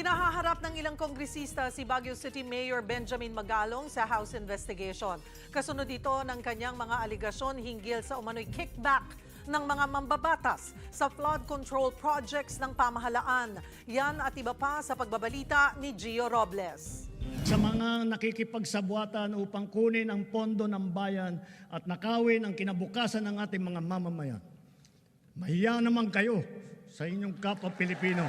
Kinahaharap ng ilang kongresista si Baguio City Mayor Benjamin Magalong sa House investigation. Kasunod ito ng kanyang mga aligasyon hinggil sa umano'y kickback ng mga mambabatas sa flood control projects ng pamahalaan. Yan at iba pa sa pagbabalita ni Gio Robles. Sa mga nakikipagsabwatan upang kunin ang pondo ng bayan at nakawin ang kinabukasan ng ating mga mamamayan. Mahiya naman kayo sa inyong kapwa Pilipino.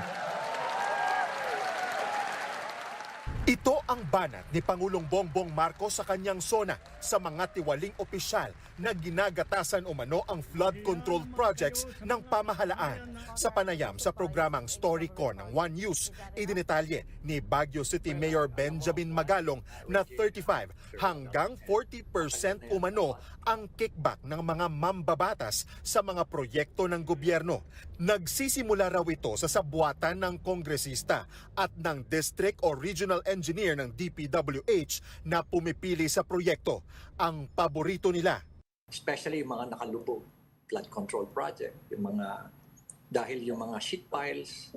Ito ang banat ni Pangulong Bongbong Marcos sa kanyang SONA sa mga tiwaling opisyal na ginagatasan umano ang flood control projects ng pamahalaan. Sa panayam sa programang StoryCon ng One News, idinitalye ni Baguio City Mayor Benjamin Magalong na 35 hanggang 40% umano ang kickback ng mga mambabatas sa mga proyekto ng gobyerno. Nagsisimula raw ito sa sabwatan ng kongresista at ng district o regional engineer ng DPWH na pumipili sa proyekto. Ang paborito nila, especially yung mga nakalubog flood control project, dahil yung mga sheet piles,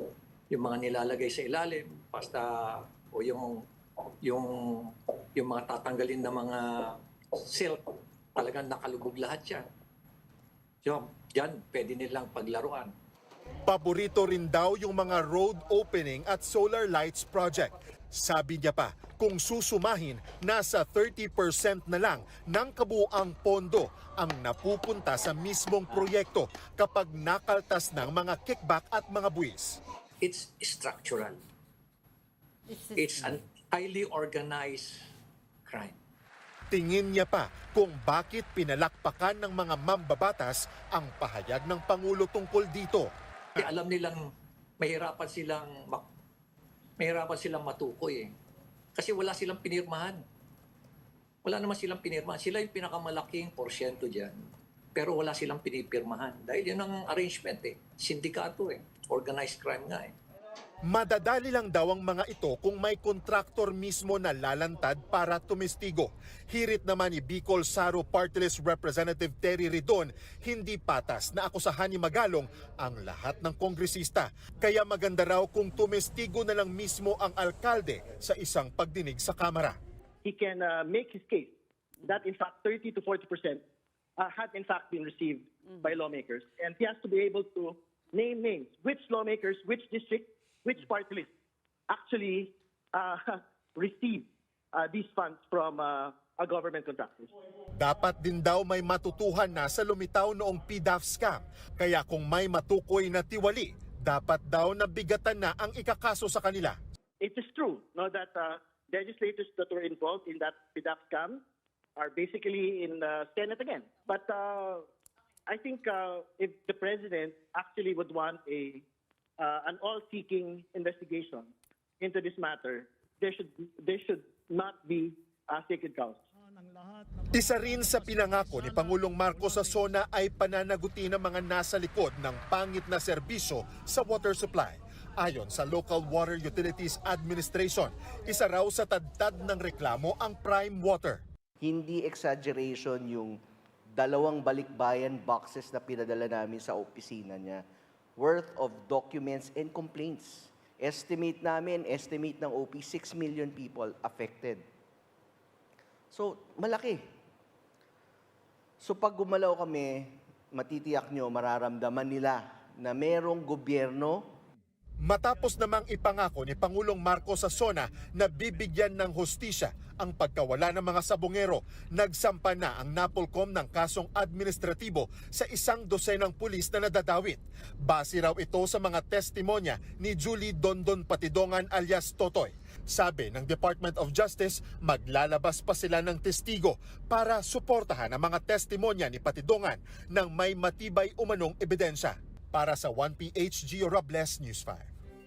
yung mga nilalagay sa ilalim, basta o yung mga tatanggalin na mga silt, talagang nakalubog lahat yan. So, yan, pwede nilang paglaruan. paborito rin daw yung mga road opening at solar lights project. Sabi niya pa, kung susumahin, nasa 30% na lang ng kabuuang pondo ang napupunta sa mismong proyekto kapag nakaltas ng mga kickback at mga buwis. It's structural. It's an highly organized crime. Tingin niya pa kung bakit pinalakpakan ng mga mambabatas ang pahayag ng Pangulo tungkol dito. Alam nilang mahirapan silang matukoy eh. Kasi wala silang pinirmahan. Wala naman silang pinirmahan. Sila yung pinakamalaking porsyento dyan. Pero wala silang pinipirmahan. Dahil yun ang arrangement eh. Sindikato eh. Organized crime nga eh. Madadali lang daw ang mga ito kung may kontraktor mismo na lalantad para tumistigo. Hirit naman ni Bicol Saro Party List Representative Terry Ridon, hindi patas na akusahan ni Magalong ang lahat ng kongresista. Kaya maganda raw kung tumistigo na lang mismo ang alkalde sa isang pagdinig sa Kamara. He can make his case that in fact 30 to 40% had in fact been received by lawmakers. And he has to be able to name names, which lawmakers, which district, which party list actually receive these funds from government contractors. Dapat din daw may matutuhan na sa lumitaw noong PDAF scam. Kaya kung may matukoy na tiwali, dapat daw nabigatan na ang ikakaso sa kanila. It is true that legislators that were involved in that PDAF scam are basically in the Senate again. But I think if the president actually would want an all-seeking investigation into this matter, there should not be sacred cows. Isa rin sa pinangako ni Pangulong Marcos sa SONA ay pananagutin ng mga nasa likod ng pangit na serbisyo sa water supply. Ayon sa Local Water Utilities Administration, isa raw sa tadtad ng reklamo ang Prime Water. Hindi exaggeration yung 2 balikbayan boxes na pinadala namin sa opisina niya worth of documents and complaints. Estimate ng OP, 6 million people affected. So, malaki. So, pag gumalaw kami, matitiyak nyo, mararamdaman nila na merong gobyerno. Matapos namang ipangako ni Pangulong Marcos sa SONA na bibigyan ng hustisya ang pagkawala ng mga sabongero, nagsampa na ang NAPOLCOM ng kasong administratibo sa 12 pulis na nadadawit. Base raw ito sa mga testimonya ni Julie Dondon Patidongan alias Totoy. Sabi ng Department of Justice, maglalabas pa sila ng testigo para suportahan ang mga testimonya ni Patidongan ng may matibay umanong ebidensya. Para sa 1PH, Gio Robles, News 5.